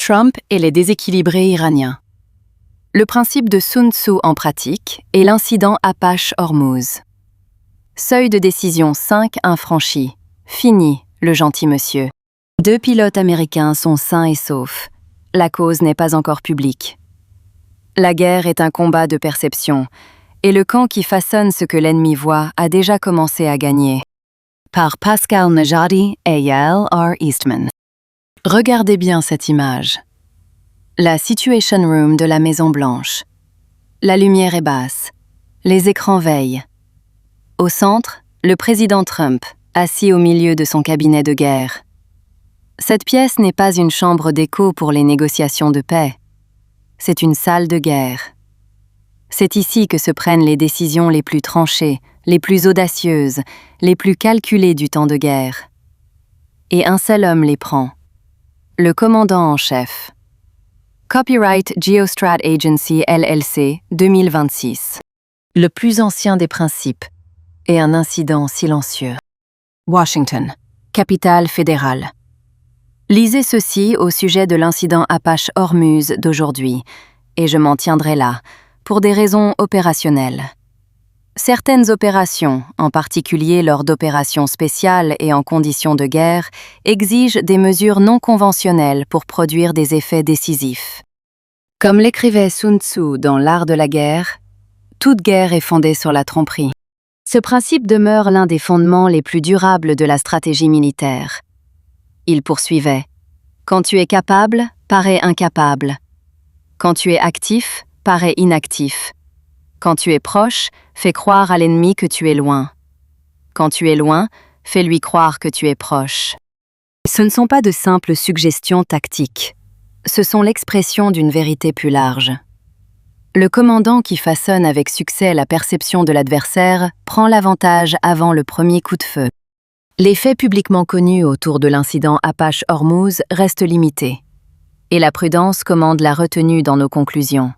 Trump et les déséquilibrés iraniens. Le principe de Sun Tzu en pratique est l'incident Apache-Hormuz. Seuil de décision 5 infranchi. Fini, le gentil monsieur. 2 pilotes américains sont sains et saufs. La cause n'est pas encore publique. La guerre est un combat de perception, et le camp qui façonne ce que l'ennemi voit a déjà commencé à gagner. Par Pascal Najadi et Yael R. Eastman. Regardez bien cette image. La Situation Room de la Maison-Blanche. La lumière est basse. Les écrans veillent. Au centre, le président Trump, assis au milieu de son cabinet de guerre. Cette pièce n'est pas une chambre d'écho pour les négociations de paix. C'est une salle de guerre. C'est ici que se prennent les décisions les plus tranchées, les plus audacieuses, les plus calculées du temps de guerre. Et un seul homme les prend. Le commandant en chef. Copyright Geostrat Agency LLC 2026. Le plus ancien des principes et un incident silencieux. Washington, capitale fédérale. Lisez ceci au sujet de l'incident Apache-Hormuz d'aujourd'hui, et je m'en tiendrai là, pour des raisons opérationnelles. Certaines opérations, en particulier lors d'opérations spéciales et en conditions de guerre, exigent des mesures non conventionnelles pour produire des effets décisifs. Comme l'écrivait Sun Tzu dans L'Art de la guerre, toute guerre est fondée sur la tromperie. Ce principe demeure l'un des fondements les plus durables de la stratégie militaire. Il poursuivait : quand tu es capable, parais incapable. Quand tu es actif, parais inactif. Quand tu es proche, fais croire à l'ennemi que tu es loin. Quand tu es loin, fais-lui croire que tu es proche. Ce ne sont pas de simples suggestions tactiques. Ce sont l'expression d'une vérité plus large. Le commandant qui façonne avec succès la perception de l'adversaire prend l'avantage avant le premier coup de feu. Les faits publiquement connus autour de l'incident Apache-Hormuz restent limités, et la prudence commande la retenue dans nos conclusions.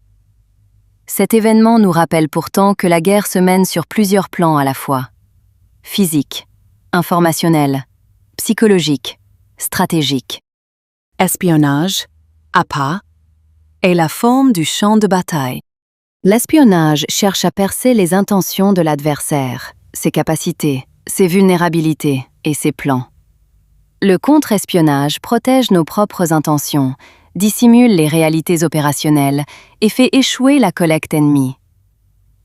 Cet événement nous rappelle pourtant que la guerre se mène sur plusieurs plans à la fois. Physique, informationnel, psychologique, stratégique. Espionnage, appât, est la forme du champ de bataille. L'espionnage cherche à percer les intentions de l'adversaire, ses capacités, ses vulnérabilités et ses plans. Le contre-espionnage protège nos propres intentions, dissimule les réalités opérationnelles et fait échouer la collecte ennemie.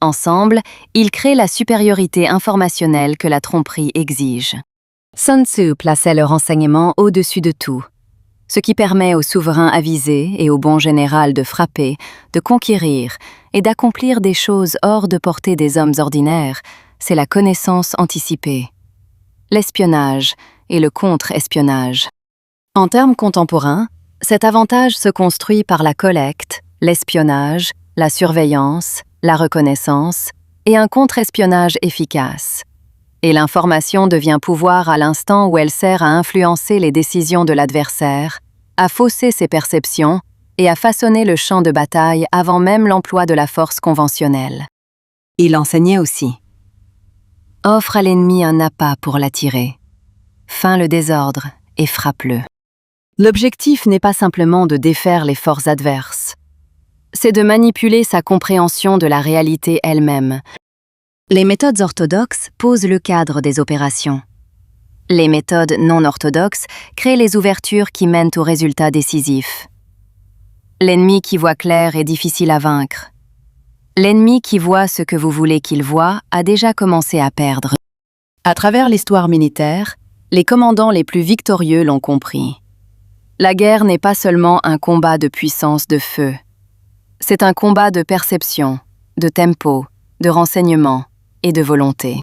Ensemble, ils créent la supériorité informationnelle que la tromperie exige. Sun Tzu plaçait le renseignement au-dessus de tout, ce qui permet au souverain avisé et au bon général de frapper, de conquérir et d'accomplir des choses hors de portée des hommes ordinaires, c'est la connaissance anticipée. L'espionnage et le contre-espionnage. En termes contemporains, cet avantage se construit par la collecte, l'espionnage, la surveillance, la reconnaissance et un contre-espionnage efficace. Et l'information devient pouvoir à l'instant où elle sert à influencer les décisions de l'adversaire, à fausser ses perceptions et à façonner le champ de bataille avant même l'emploi de la force conventionnelle. Il enseignait aussi. Offre à l'ennemi un appât pour l'attirer. Feins le désordre et frappe-le. L'objectif n'est pas simplement de défaire les forces adverses. C'est de manipuler sa compréhension de la réalité elle-même. Les méthodes orthodoxes posent le cadre des opérations. Les méthodes non orthodoxes créent les ouvertures qui mènent aux résultats décisifs. L'ennemi qui voit clair est difficile à vaincre. L'ennemi qui voit ce que vous voulez qu'il voie a déjà commencé à perdre. À travers l'histoire militaire, les commandants les plus victorieux l'ont compris. La guerre n'est pas seulement un combat de puissance de feu. C'est un combat de perception, de tempo, de renseignement et de volonté.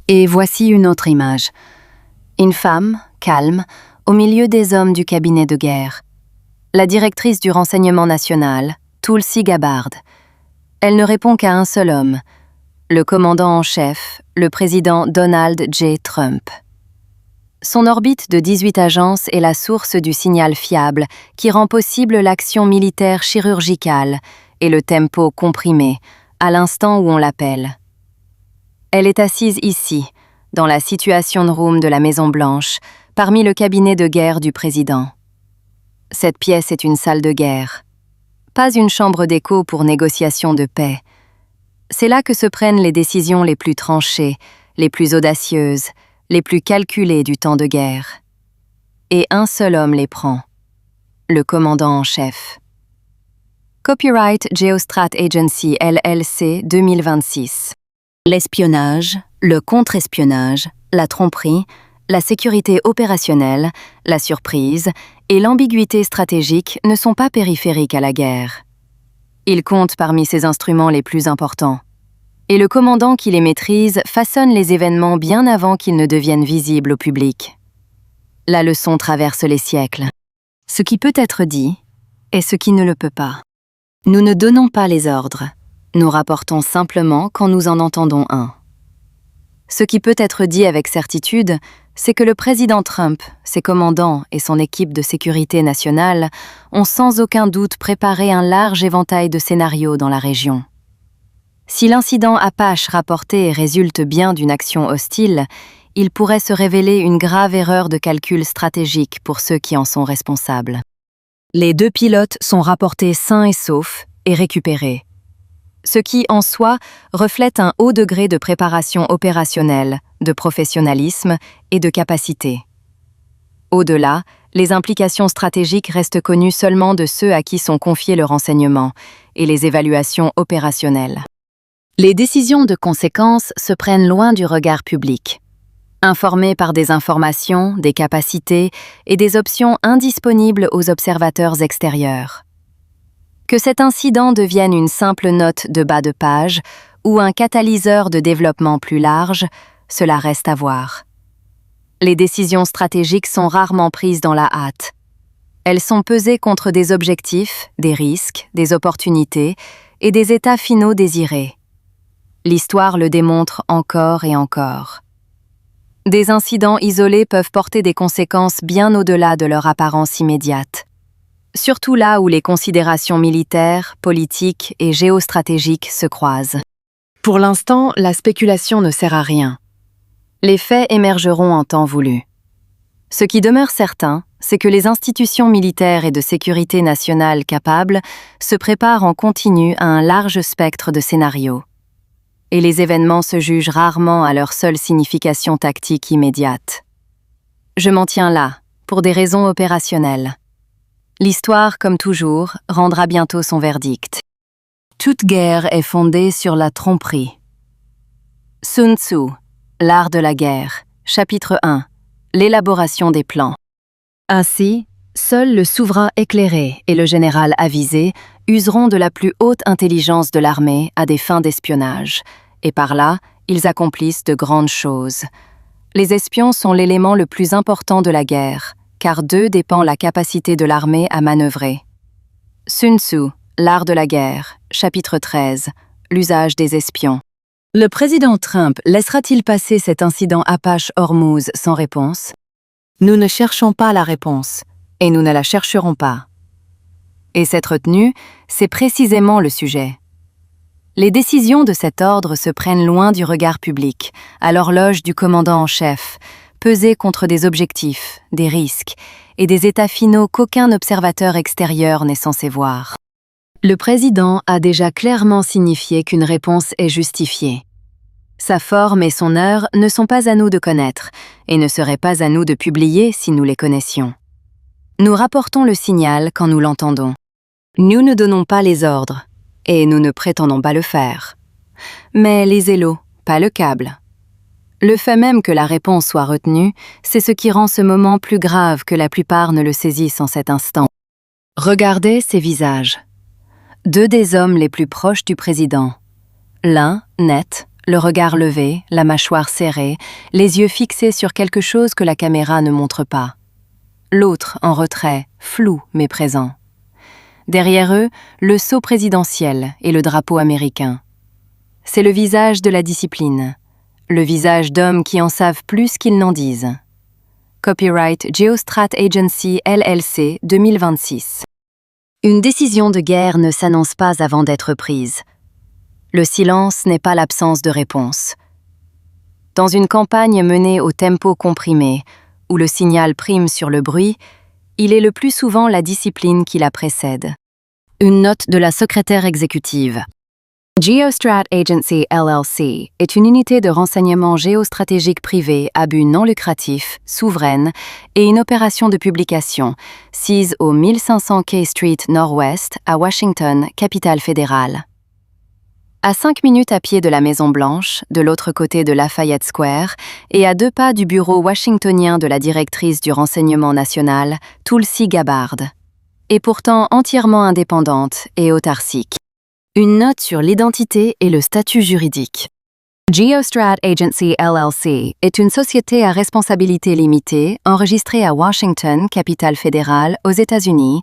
Et voici une autre image. Une femme, calme, au milieu des hommes du cabinet de guerre. La directrice du renseignement national, Tulsi Gabbard. Elle ne répond qu'à un seul homme, le commandant en chef, le président Donald J. Trump. Son orbite de 18 agences est la source du signal fiable qui rend possible l'action militaire chirurgicale et le tempo comprimé, à l'instant où on l'appelle. Elle est assise ici, dans la Situation Room de la Maison-Blanche, parmi le cabinet de guerre du président. Cette pièce est une salle de guerre. Pas une chambre d'écho pour négociation de paix. C'est là que se prennent les décisions les plus tranchées, les plus audacieuses, les plus calculées du temps de guerre. Et un seul homme les prend, le commandant en chef. Copyright Geostrat Agency LLC 2026. L'espionnage, le contre-espionnage, la tromperie, la sécurité opérationnelle, la surprise et l'ambiguïté stratégique ne sont pas périphériques à la guerre. Ils comptent parmi ses instruments les plus importants. Et le commandant qui les maîtrise façonne les événements bien avant qu'ils ne deviennent visibles au public. La leçon traverse les siècles. Ce qui peut être dit et ce qui ne le peut pas. Nous ne donnons pas les ordres. Nous rapportons simplement quand nous en entendons un. Ce qui peut être dit avec certitude, c'est que le président Trump, ses commandants et son équipe de sécurité nationale ont sans aucun doute préparé un large éventail de scénarios dans la région. Si l'incident Apache rapporté résulte bien d'une action hostile, il pourrait se révéler une grave erreur de calcul stratégique pour ceux qui en sont responsables. Les 2 pilotes sont rapportés sains et saufs et récupérés, ce qui, en soi, reflète un haut degré de préparation opérationnelle, de professionnalisme et de capacité. Au-delà, les implications stratégiques restent connues seulement de ceux à qui sont confiés le renseignement et les évaluations opérationnelles. Les décisions de conséquence se prennent loin du regard public, informées par des informations, des capacités et des options indisponibles aux observateurs extérieurs. Que cet incident devienne une simple note de bas de page ou un catalyseur de développement plus large, cela reste à voir. Les décisions stratégiques sont rarement prises dans la hâte. Elles sont pesées contre des objectifs, des risques, des opportunités et des états finaux désirés. L'histoire le démontre encore et encore. Des incidents isolés peuvent porter des conséquences bien au-delà de leur apparence immédiate. Surtout là où les considérations militaires, politiques et géostratégiques se croisent. Pour l'instant, la spéculation ne sert à rien. Les faits émergeront en temps voulu. Ce qui demeure certain, c'est que les institutions militaires et de sécurité nationale capables se préparent en continu à un large spectre de scénarios. Et les événements se jugent rarement à leur seule signification tactique immédiate. Je m'en tiens là, pour des raisons opérationnelles. L'histoire, comme toujours, rendra bientôt son verdict. Toute guerre est fondée sur la tromperie. Sun Tzu, L'art de la guerre, chapitre 1, l'élaboration des plans. Ainsi, seul le souverain éclairé et le général avisé useront de la plus haute intelligence de l'armée à des fins d'espionnage, et par là, ils accomplissent de grandes choses. Les espions sont l'élément le plus important de la guerre, car d'eux dépend la capacité de l'armée à manœuvrer. Sun Tzu, L'art de la guerre, chapitre 13, l'usage des espions. Le président Trump laissera-t-il passer cet incident Apache-Hormuz sans réponse? Nous ne cherchons pas la réponse, et nous ne la chercherons pas. Et cette retenue, c'est précisément le sujet. Les décisions de cet ordre se prennent loin du regard public, à l'horloge du commandant en chef, pesées contre des objectifs, des risques et des états finaux qu'aucun observateur extérieur n'est censé voir. Le président a déjà clairement signifié qu'une réponse est justifiée. Sa forme et son heure ne sont pas à nous de connaître et ne seraient pas à nous de publier si nous les connaissions. Nous rapportons le signal quand nous l'entendons. Nous ne donnons pas les ordres et nous ne prétendons pas le faire. Mais les élos, pas le câble. Le fait même que la réponse soit retenue, c'est ce qui rend ce moment plus grave que la plupart ne le saisissent en cet instant. Regardez ces visages. 2 des hommes les plus proches du président. L'un, net, le regard levé, la mâchoire serrée, les yeux fixés sur quelque chose que la caméra ne montre pas. L'autre, en retrait, flou mais présent. Derrière eux, le sceau présidentiel et le drapeau américain. C'est le visage de la discipline. Le visage d'hommes qui en savent plus qu'ils n'en disent. Copyright Geostrat Agency LLC 2026. Une décision de guerre ne s'annonce pas avant d'être prise. Le silence n'est pas l'absence de réponse. Dans une campagne menée au tempo comprimé, où le signal prime sur le bruit, il est le plus souvent la discipline qui la précède. Une note de la secrétaire exécutive. Geostrat Agency LLC est une unité de renseignement géostratégique privée à but non lucratif, souveraine, et une opération de publication, sise au 1500 K Street Nord-Ouest à Washington, capitale fédérale. À 5 minutes à pied de la Maison-Blanche, de l'autre côté de Lafayette Square, et à 2 pas du bureau washingtonien de la directrice du renseignement national, Tulsi Gabbard. Et pourtant entièrement indépendante et autarcique. Une note sur l'identité et le statut juridique. Geostrat Agency LLC est une société à responsabilité limitée enregistrée à Washington, capitale fédérale, aux États-Unis,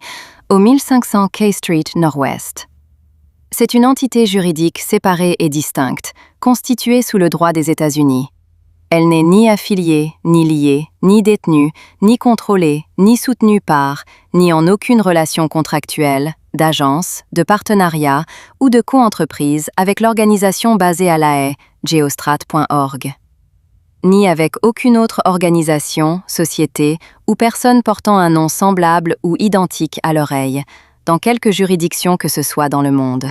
au 1500 K Street Nord-Ouest. C'est une entité juridique séparée et distincte, constituée sous le droit des États-Unis. Elle n'est ni affiliée, ni liée, ni détenue, ni contrôlée, ni soutenue par, ni en aucune relation contractuelle, d'agence, de partenariat ou de co-entreprise avec l'organisation basée à La Haye, geostrat.org. Ni avec aucune autre organisation, société ou personne portant un nom semblable ou identique à l'oreille, dans quelque juridiction que ce soit dans le monde.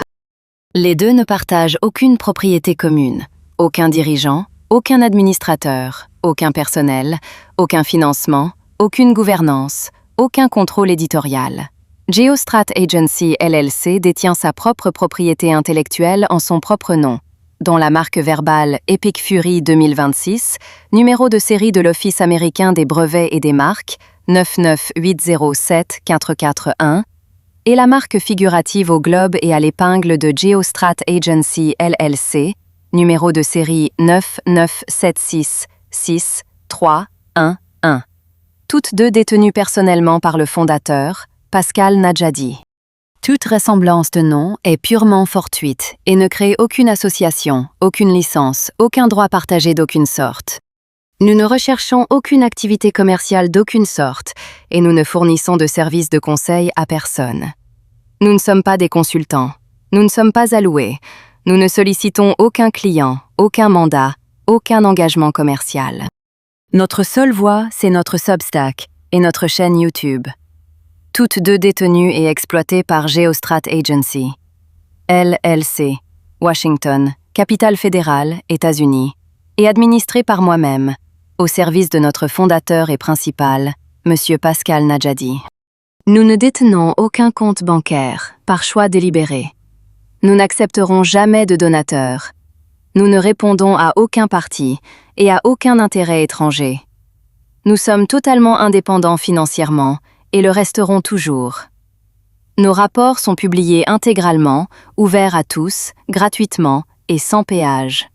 Les deux ne partagent aucune propriété commune, aucun dirigeant, aucun administrateur, aucun personnel, aucun financement, aucune gouvernance, aucun contrôle éditorial. Geostrat Agency LLC détient sa propre propriété intellectuelle en son propre nom, dont la marque verbale Epic Fury 2026, numéro de série de l'Office américain des brevets et des marques 99807-441, et la marque figurative au globe et à l'épingle de Geostrat Agency LLC, numéro de série 99766-311, toutes deux détenues personnellement par le fondateur, Pascal Nadjadi. Toute ressemblance de nom est purement fortuite et ne crée aucune association, aucune licence, aucun droit partagé d'aucune sorte. Nous ne recherchons aucune activité commerciale d'aucune sorte et nous ne fournissons de services de conseil à personne. Nous ne sommes pas des consultants, nous ne sommes pas alloués, nous ne sollicitons aucun client, aucun mandat, aucun engagement commercial. Notre seule voie, c'est notre Substack et notre chaîne YouTube. Toutes deux détenues et exploitées par Geostrat Agency, LLC, Washington, capitale fédérale, États-Unis, et administrées par moi-même, au service de notre fondateur et principal, M. Pascal Nadjadi. Nous ne détenons aucun compte bancaire, par choix délibéré. Nous n'accepterons jamais de donateurs. Nous ne répondons à aucun parti et à aucun intérêt étranger. Nous sommes totalement indépendants financièrement et le resteront toujours. Nos rapports sont publiés intégralement, ouverts à tous, gratuitement et sans péage.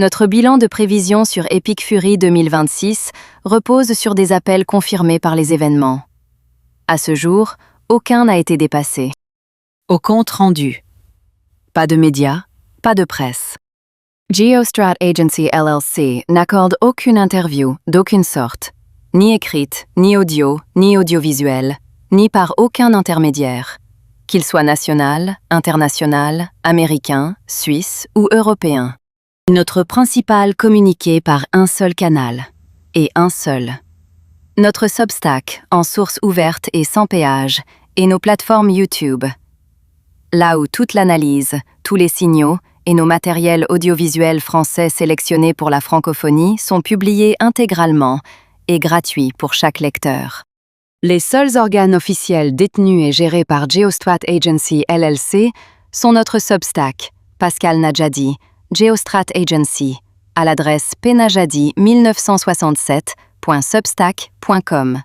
Notre bilan de prévision sur Epic Fury 2026 repose sur des appels confirmés par les événements. À ce jour, aucun n'a été dépassé. Au compte rendu. Pas de médias, pas de presse. Geostrat Agency LLC n'accorde aucune interview d'aucune sorte, ni écrite, ni audio, ni audiovisuelle, ni par aucun intermédiaire, qu'il soit national, international, américain, suisse ou européen. Notre principal communiqué par un seul canal, et un seul. Notre Substack en source ouverte et sans péage, et nos plateformes YouTube. Là où toute l'analyse, tous les signaux et nos matériels audiovisuels français sélectionnés pour la francophonie sont publiés intégralement et gratuits pour chaque lecteur. Les seuls organes officiels détenus et gérés par Geostrat Agency LLC sont notre Substack, Pascal Nadjadi, Geostrat Agency, à l'adresse penajadi1967.substack.com,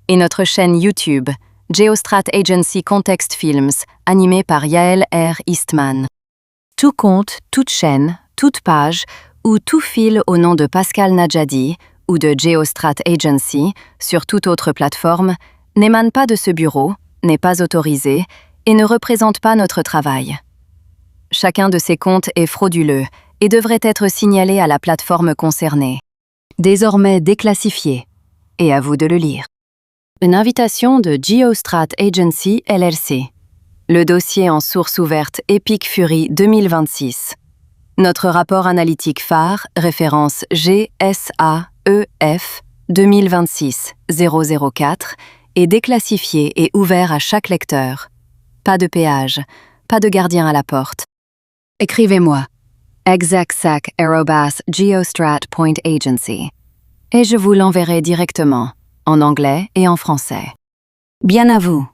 et notre chaîne YouTube, Geostrat Agency Context Films, animée par Yael R. Eastman. Tout compte, toute chaîne, toute page ou tout fil au nom de Pascal Nadjadi ou de Geostrat Agency sur toute autre plateforme n'émane pas de ce bureau, n'est pas autorisé et ne représente pas notre travail. Chacun de ces comptes est frauduleux et devrait être signalé à la plateforme concernée. Désormais déclassifié, et à vous de le lire. Une invitation de Geostrat Agency LLC. Le dossier en source ouverte Epic Fury 2026. Notre rapport analytique phare, référence GSAEF 2026-004, et déclassifié et ouvert à chaque lecteur. Pas de péage, pas de gardien à la porte. Écrivez-moi execsec@geostrat.agency et je vous l'enverrai directement, en anglais et en français. Bien à vous.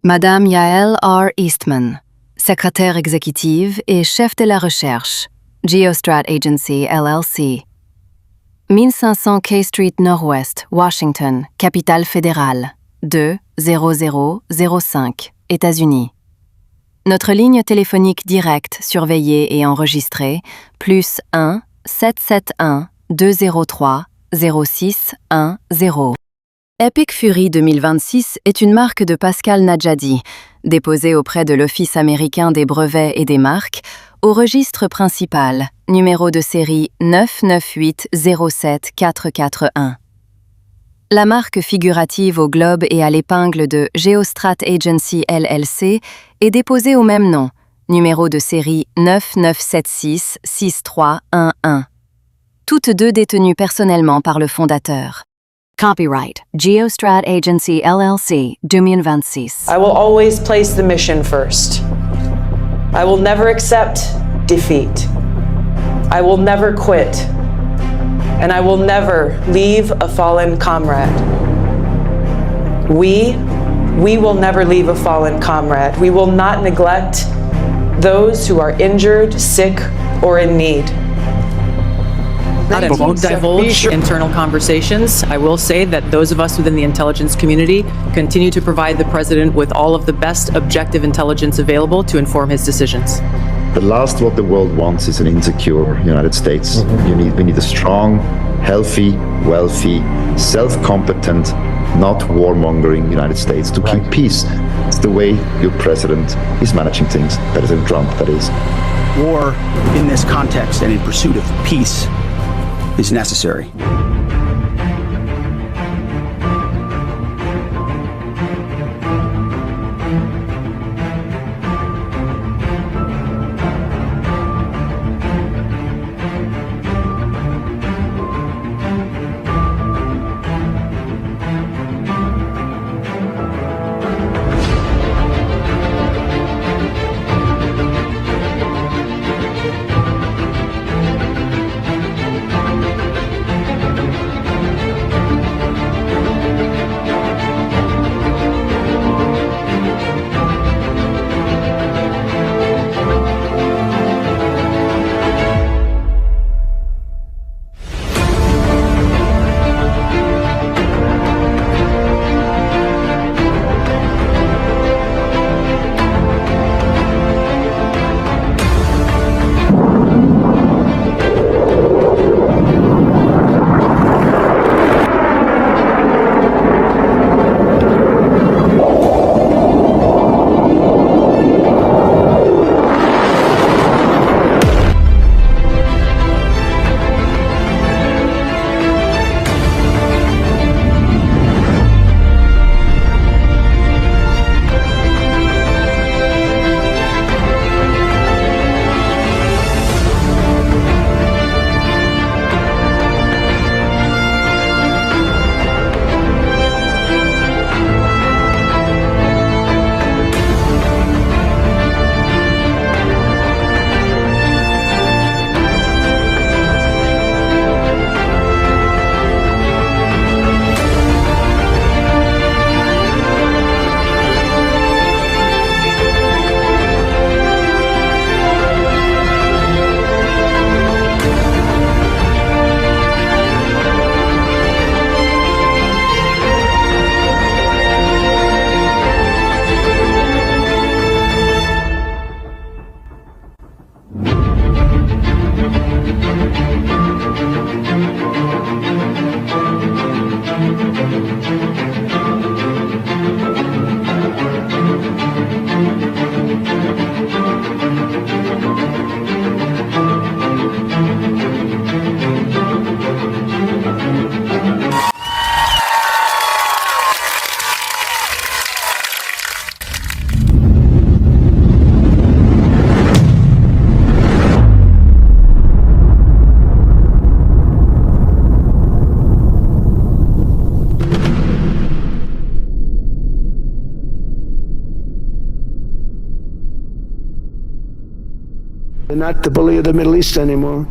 Madame Yael R. Eastman, secrétaire exécutive et chef de la recherche, Geostrat Agency LLC. 1500 K Street Nord-Ouest, Washington, capitale fédérale, 20005, États-Unis. Notre ligne téléphonique directe, surveillée et enregistrée, plus 1 771 203 06 10. Epic Fury 2026 est une marque de Pascal Nadjadi, déposée auprès de l'Office américain des brevets et des marques, au registre principal, numéro de série 998074441. La marque figurative au globe et à l'épingle de Geostrat Agency LLC est déposée au même nom, numéro de série 99766311. Toutes deux détenues personnellement par le fondateur. Copyright Geostrat Agency LLC 2026. I will always place the mission first. I will never accept defeat. I will never quit. And I will never leave a fallen comrade. We will never leave a fallen comrade. We will not neglect those who are injured, sick, or in need. I won't divulge internal conversations. I will say that those of us within the intelligence community continue to provide the president with all of the best objective intelligence available to inform his decisions. The last what the world wants is an insecure United States. We need a strong, healthy, wealthy, self-competent, not warmongering United States to keep peace. It's the way your president is managing things. President Trump, that is. War in this context and in pursuit of peace is necessary. They're not the bully of the Middle East anymore.